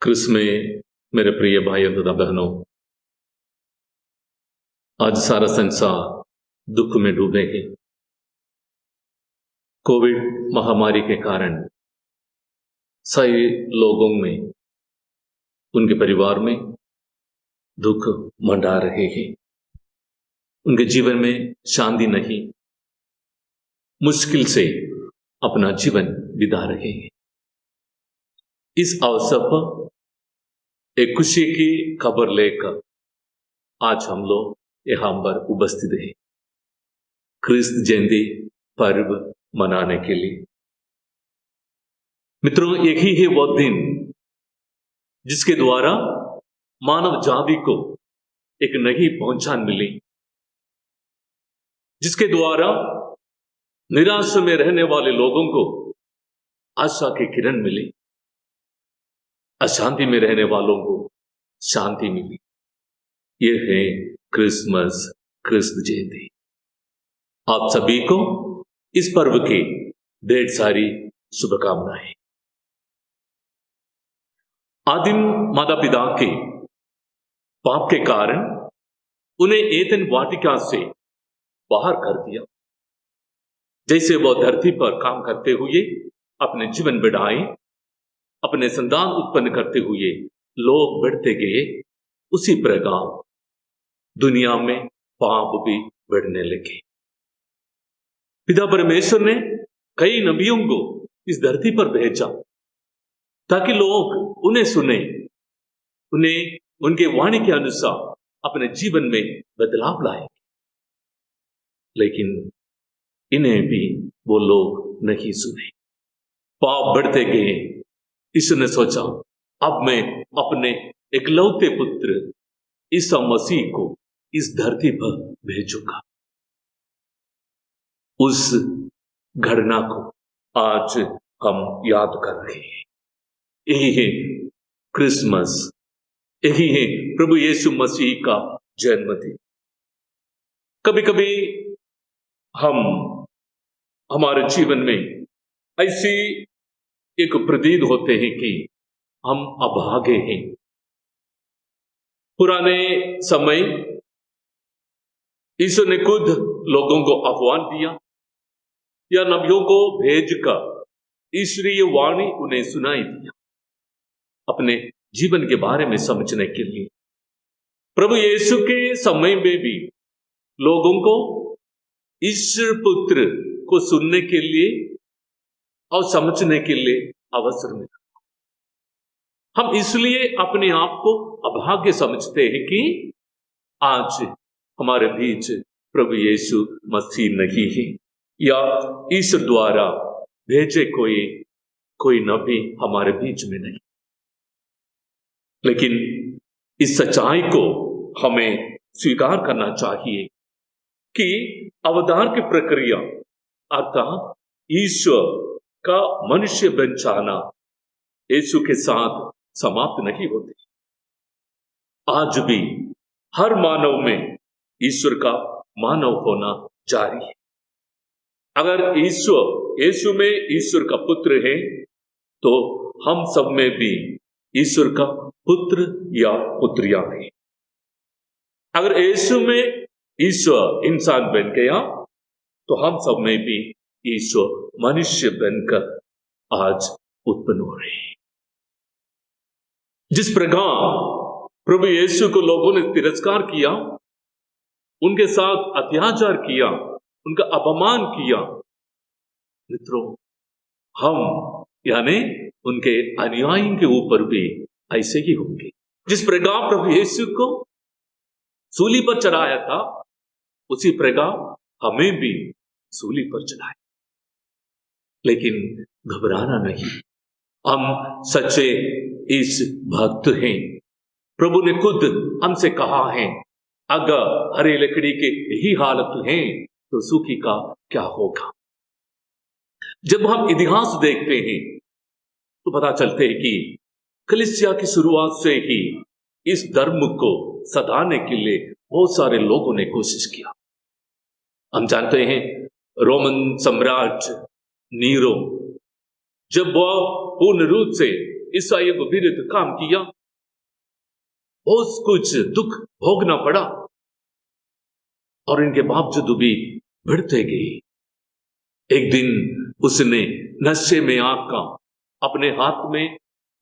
Chris में मेरे प्रिय भाइयों तथा बहनों, आज सारा संसार दुख में डूबे है। कोविड महामारी के कारण सही लोगों में, उनके परिवार में दुख मंडा रहे हैं। उनके जीवन में शांति नहीं, मुश्किल से अपना जीवन बिता रहे हैं। इस अवसर पर एक खुशी की खबर लेकर आज हम लोग यहाँ पर उपस्थित हैं, क्रिस्त जयंती पर्व मनाने के लिए। मित्रों, यही है वो दिन जिसके द्वारा मानव जाति को एक नई पहचान मिली, जिसके द्वारा निराश में रहने वाले लोगों को आशा की किरण मिली, अशांति में रहने वालों को शांति मिली। यह है क्रिसमस, क्रिस्त जयंती। आप सभी को इस पर्व की ढेर सारी शुभकामनाएं। आदिम माता पिता के पाप के कारण उन्हें एदन वाटिका से बाहर कर दिया। जैसे वह धरती पर काम करते हुए अपने जीवन बढ़ाए, अपने संतान उत्पन्न करते हुए लोग बढ़ते गए, उसी प्रकार दुनिया में पाप भी बढ़ने लगे। पिता परमेश्वर ने कई नबियों को इस धरती पर भेजा ताकि लोग उन्हें सुने, उन्हें उनके वाणी के अनुसार अपने जीवन में बदलाव लाए। लेकिन इन्हें भी वो लोग नहीं सुने, पाप बढ़ते गए। यीशु ने सोचा, अब मैं अपने इकलौते पुत्र ईसा मसीह को इस धरती पर भेजूंगा। उस घटना को आज हम याद कर रहे हैं। यही है क्रिसमस, यही है प्रभु यीशु मसीह का जन्मदिन। कभी कभी हम हमारे जीवन में ऐसी एक प्रतीत होते हैं कि हम अभागे हैं। पुराने समय यीशु ने खुद लोगों को आह्वान दिया या नबियों को भेजकर ईश्वरीय वाणी उन्हें सुनाई दिया अपने जीवन के बारे में समझने के लिए। प्रभु यीशु के समय में भी लोगों को ईश्वर पुत्र को सुनने के लिए और समझने के लिए अवसर मिला। हम इसलिए अपने आप को अभाग्य समझते हैं कि आज हमारे बीच प्रभु यीशु मसीह नहीं है, या ईश्वर द्वारा भेजे कोई नबी हमारे बीच में नहीं। लेकिन इस सच्चाई को हमें स्वीकार करना चाहिए कि अवतार की प्रक्रिया अर्थात ईश्वर का मनुष्य बन जाना यीशु के साथ समाप्त नहीं होती। आज भी हर मानव में ईश्वर का मानव होना जारी है। अगर यीशु में ईश्वर का पुत्र है, तो हम सब में भी ईश्वर का पुत्र या पुत्रियां हैं। अगर यीशु में ईश्वर इंसान बन गया, तो हम सब में भी ईश्वर मनुष्य बनकर आज उत्पन्न हो रहे हैं। जिस प्रकार प्रभु यीशु को लोगों ने तिरस्कार किया, उनके साथ अत्याचार किया, उनका अपमान किया, मित्रों, हम यानी उनके अनुयायियों के ऊपर भी ऐसे ही होंगे। जिस प्रकार प्रभु यीशु को सूली पर चढ़ाया था, उसी प्रकार हमें भी सूली पर चढ़ाया। लेकिन घबराना नहीं, हम सच्चे इस भक्त हैं। प्रभु ने खुद हमसे कहा है, अगर हरे लकड़ी के यही हालत है तो सूखी का क्या होगा। जब हम इतिहास देखते हैं तो पता चलते हैं कि कलीसिया की शुरुआत से ही इस धर्म को सताने के लिए बहुत सारे लोगों ने कोशिश किया। हम जानते हैं रोमन सम्राट नीरो, जब वह पूर्ण रूप से ईसाइयों को विरुद्ध काम किया, बहुत कुछ दुख भोगना पड़ा, और इनके बावजूद भी बढ़ते गए। एक दिन उसने नशे में आकर अपने हाथ में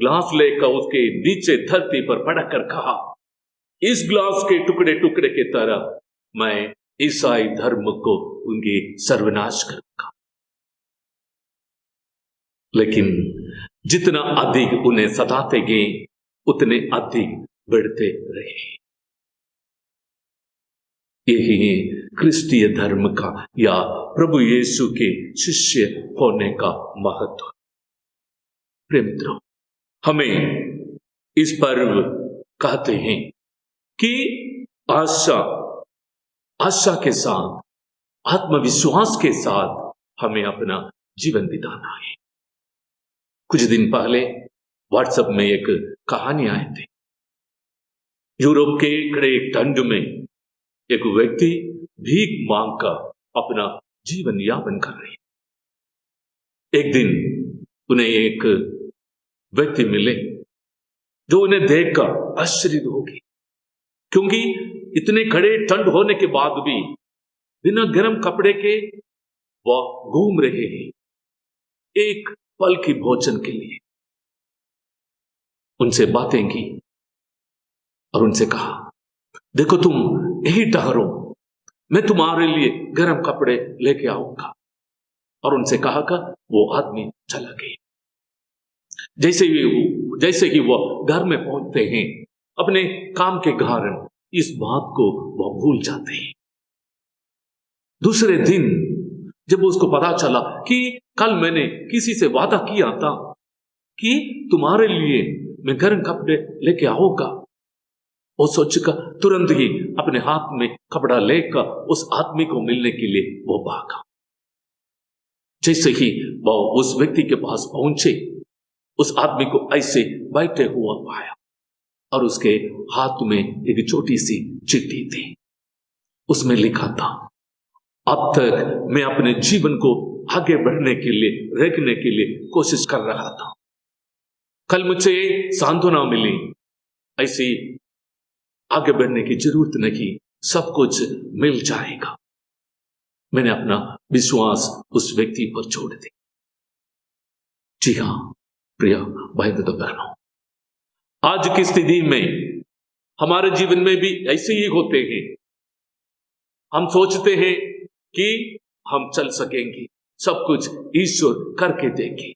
ग्लास लेकर उसके नीचे धरती पर पटक कर कहा, इस ग्लास के टुकड़े टुकड़े की तरह मैं ईसाई धर्म को उनके सर्वनाश करूंगा। लेकिन जितना अधिक उन्हें सताते गए उतने अधिक बढ़ते रहे। यही क्रिस्तीय धर्म का या प्रभु यीशु के शिष्य होने का महत्व। प्रिय मित्रों, हमें इस पर्व कहते हैं कि आशा के साथ, आत्मविश्वास के साथ हमें अपना जीवन बिताना है। कुछ दिन पहले व्हाट्सएप में एक कहानी आई थी। यूरोप के कड़े ठंड में एक व्यक्ति भीख मांगकर अपना जीवन यापन कर रहे। एक दिन उन्हें एक व्यक्ति मिले जो उन्हें देखकर आश्चर्य हो गए, क्योंकि इतने कड़े ठंड होने के बाद भी बिना गर्म कपड़े के वह घूम रहे हैं एक पल की भोजन के लिए। उनसे बातें की और उनसे कहा, देखो तुम यही ठहरो, मैं तुम्हारे लिए गर्म कपड़े लेके आऊंगा। और उनसे कहा का वो आदमी चला गया। जैसे ही वो घर में पहुंचते हैं, अपने काम के कारण इस बात को वो भूल जाते हैं। दूसरे दिन जब उसको पता चला कि कल मैंने किसी से वादा किया था कि तुम्हारे लिए मैं गर्म कपड़े लेके आऊंगा, वो सोचकर तुरंत ही अपने हाथ में कपड़ा लेकर उस आदमी को मिलने के लिए वो भागा। जैसे ही वो उस व्यक्ति के पास पहुंचे, उस आदमी को ऐसे बैठे हुआ पाया और उसके हाथ में एक छोटी सी चिट्ठी थी। उसमें लिखा था, अब तक मैं अपने जीवन को आगे बढ़ने के लिए, रखने के लिए कोशिश कर रहा था। कल मुझे सांत्वना मिली, ऐसी आगे बढ़ने की जरूरत नहीं, सब कुछ मिल जाएगा। मैंने अपना विश्वास उस व्यक्ति पर छोड़ दिया। जी हां प्रिय भाई बहनों, आज की स्थिति में हमारे जीवन में भी ऐसे ही होते हैं। हम सोचते हैं कि हम चल सकेंगे, सब कुछ ईश्वर करके देंगे,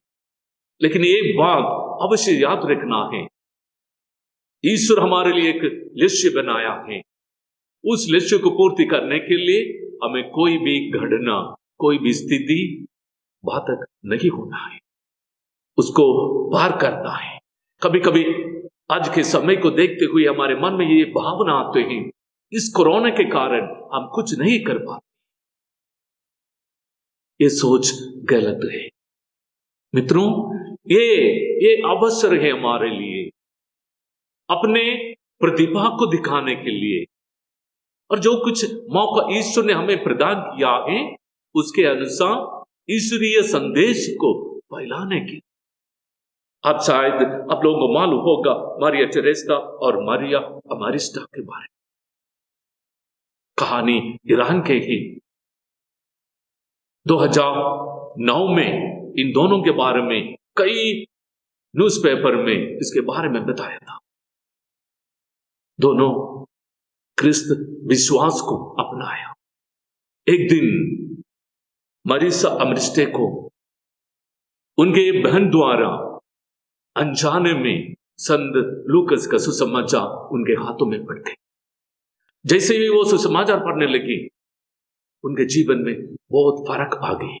लेकिन एक बात अवश्य याद रखना है, ईश्वर हमारे लिए एक लक्ष्य बनाया है। उस लक्ष्य को पूर्ति करने के लिए हमें कोई भी घटना, कोई भी स्थिति बाधक नहीं होना है, उसको पार करना है। कभी कभी आज के समय को देखते हुए हमारे मन में ये भावना आते हैं, इस कोरोना के कारण हम कुछ नहीं कर पाते। ये सोच गलत है मित्रों। ये अवसर है हमारे लिए अपने प्रतिभा को दिखाने के लिए, और जो कुछ मौका ईश्वर ने हमें प्रदान किया है उसके अनुसार ईश्वरीय संदेश को फैलाने के। अब शायद आप लोगों को मालूम होगा मारिया टेरेसा और मारिया अमारिस्टा के बारे में। कहानी ईरान के ही 2009 में इन दोनों के बारे में कई न्यूज़पेपर में इसके बारे में बताया था। दोनों क्रिस्त विश्वास को अपनाया। एक दिन मारिया अमारिस्टा को उनके बहन द्वारा अनजाने में संत लूकस का सुसमाचार उनके हाथों में पड़ गए। जैसे ही वो सुसमाचार पढ़ने लगी, उनके जीवन में बहुत फर्क आ गई।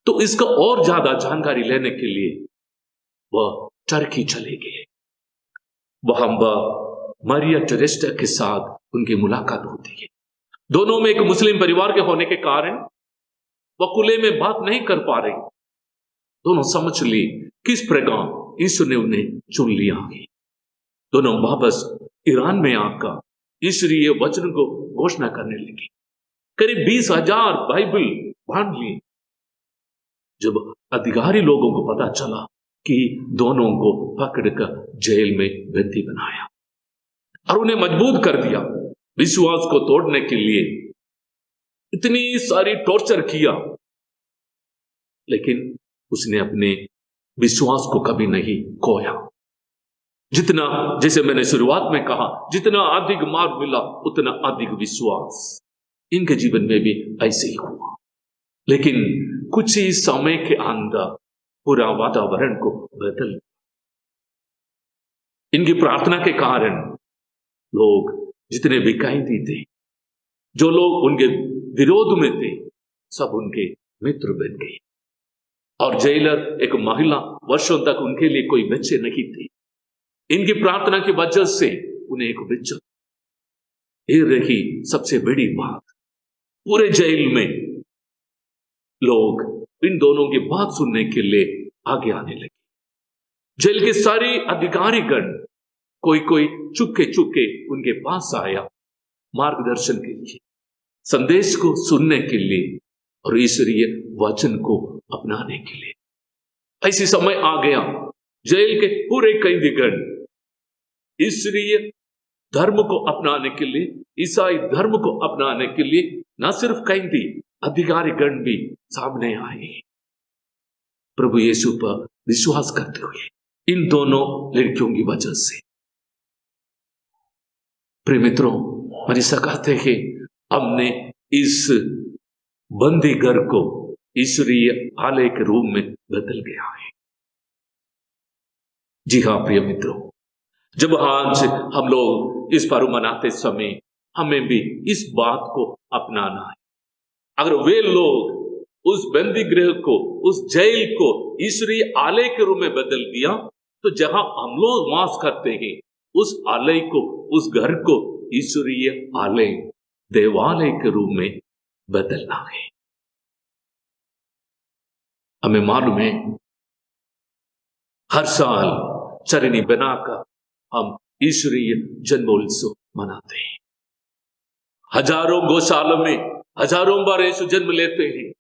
तो इसका और ज्यादा जानकारी लेने के लिए वह टर्की चले गए। वहां मारिया टेरेसा के साथ उनकी मुलाकात होती है। दोनों में एक मुस्लिम परिवार के होने के कारण वह खुले में बात नहीं कर पा रहे। दोनों समझ ली किस प्रकार ईश्वर ने उन्हें चुन लिया है। दोनों वापस ईरान में आकर ईश्वरीय वचन को घोषणा करने लगे। करीब 20,000 बाइबल बांट लिए। जब अधिकारी लोगों को पता चला कि दोनों को पकड़कर जेल में बंदी बनाया और उन्हें मजबूर कर दिया विश्वास को तोड़ने के लिए। इतनी सारी टॉर्चर किया, लेकिन उसने अपने विश्वास को कभी नहीं खोया। जितना, जैसे मैंने शुरुआत में कहा, जितना अधिक मार्ग मिला उतना अधिक विश्वास। इनके जीवन में भी ऐसे ही हुआ। लेकिन कुछ ही समय के अंदर पूरा वातावरण को बदल दिया। इनकी प्रार्थना के कारण लोग जितने भी कैदी थे, जो लोग उनके विरोध में थे, सब उनके मित्र बन गए। और जेलर एक महिला, वर्षों तक उनके लिए कोई बच्चे नहीं थे। इनकी प्रार्थना की वजह से उन्हें एक बच्चा। ये रही सबसे बड़ी बात। पूरे जेल में लोग इन दोनों की बात सुनने के लिए आगे आने लगे। जेल के सारे अधिकारीगण कोई कोई चुपके उनके पास आया मार्गदर्शन के लिए, संदेश को सुनने के लिए और ईश्वरीय वचन को अपनाने के लिए। ऐसी समय आ गया, जेल के पूरे कैदीगण ईश्वरीय धर्म को अपनाने के लिए, ईसाई धर्म को अपनाने के लिए न सिर्फ कैदी, अधिकारीगण भी सामने आए प्रभु यीशु पर विश्वास करते हुए, इन दोनों लड़कियों की वजह से। प्रिय मित्रों, मरीसा कहते हैं हमने इस बंदी घर को ईश्वरीय आलय के रूप में बदल गया है। जी हाँ प्रिय मित्रों, जब आज हम लोग इस पर्व मनाते समय हमें भी इस बात को अपनाना है। अगर वे लोग उस बंदी गृह को, उस जेल को ईश्वरीय आलय के रूप में बदल दिया, तो जहां हम लोग वास करते हैं उस आलय को, उस घर को ईश्वरीय आलय, देवालय के रूप में बदलना है। हमें मालूम है हर साल चरनी बनाकर हम ईश्वरीय जन्मोत्सव मनाते हैं। हजारों गौशालों में हजारों बार यीशु जन्म लेते हैं,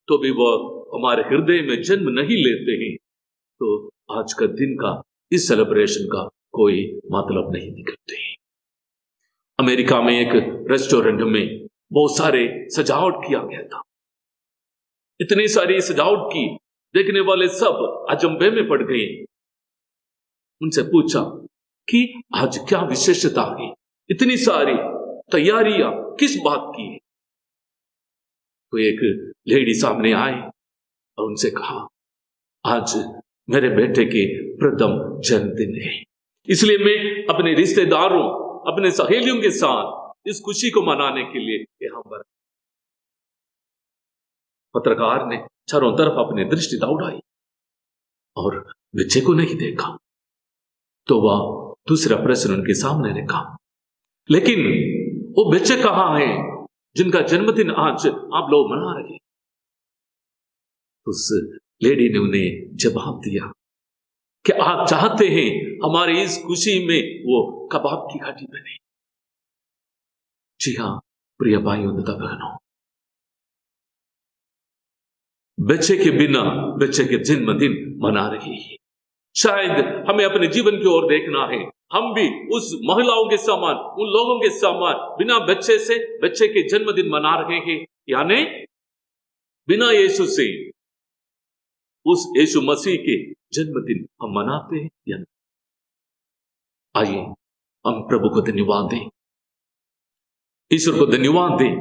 तो भी वह हमारे हृदय में जन्म नहीं लेते हैं, तो आज का दिन का, इस सेलिब्रेशन का कोई मतलब नहीं निकलते हैं। अमेरिका में एक रेस्टोरेंट में बहुत सारे सजावट किया गया था। इतनी सारी सजावट की, देखने वाले सब अचंभे में पड़ गए। उनसे पूछा कि आज क्या विशेषता है, इतनी सारी तैयारियां किस बात की है? तो एक लेडी सामने आए और उनसे कहा, आज मेरे बेटे के प्रथम जन्मदिन है, इसलिए मैं अपने रिश्तेदारों, अपने सहेलियों के साथ इस खुशी को मनाने के लिए यहां पर। पत्रकार ने चारों तरफ अपनी दृष्टि दौड़ाई और बच्चे को नहीं देखा। तो वह दूसरा प्रश्न उनके सामने रखा, लेकिन वो बच्चे कहां हैं जिनका जन्मदिन आज आप लोग मना रहे? उस लेडी ने उन्हें जवाब दिया कि आप चाहते हैं हमारी इस खुशी में वो कबाब की घाटी बने। जी हां प्रिय भाइयों तथा बहनों, बच्चे के बिना बच्चे के जन्मदिन मना रही है। शायद हमें अपने जीवन की ओर देखना है। हम भी उस महिलाओं के समान, उन लोगों के समान बिना बच्चे से बच्चे के जन्मदिन मना रहे हैं, यानी बिना यीशु से उस यीशु मसीह के जन्मदिन हम मनाते हैं या नहीं? आइए हम प्रभु को धन्यवाद दें, ईश्वर को धन्यवाद दें।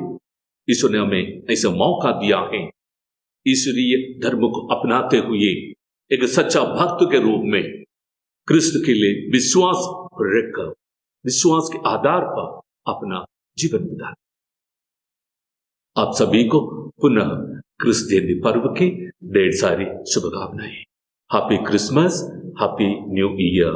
ईश्वर ने हमें ऐसा मौका दिया है ईश्वरीय धर्म को अपनाते हुए एक सच्चा भक्त के रूप में क्रिस्त के लिए विश्वास रखकर, विश्वास के आधार पर अपना जीवन बिताना। आप सभी को पुनः क्रिस्त जयंती पर्व की ढेर सारी शुभकामनाएं। Happy Christmas, happy new year.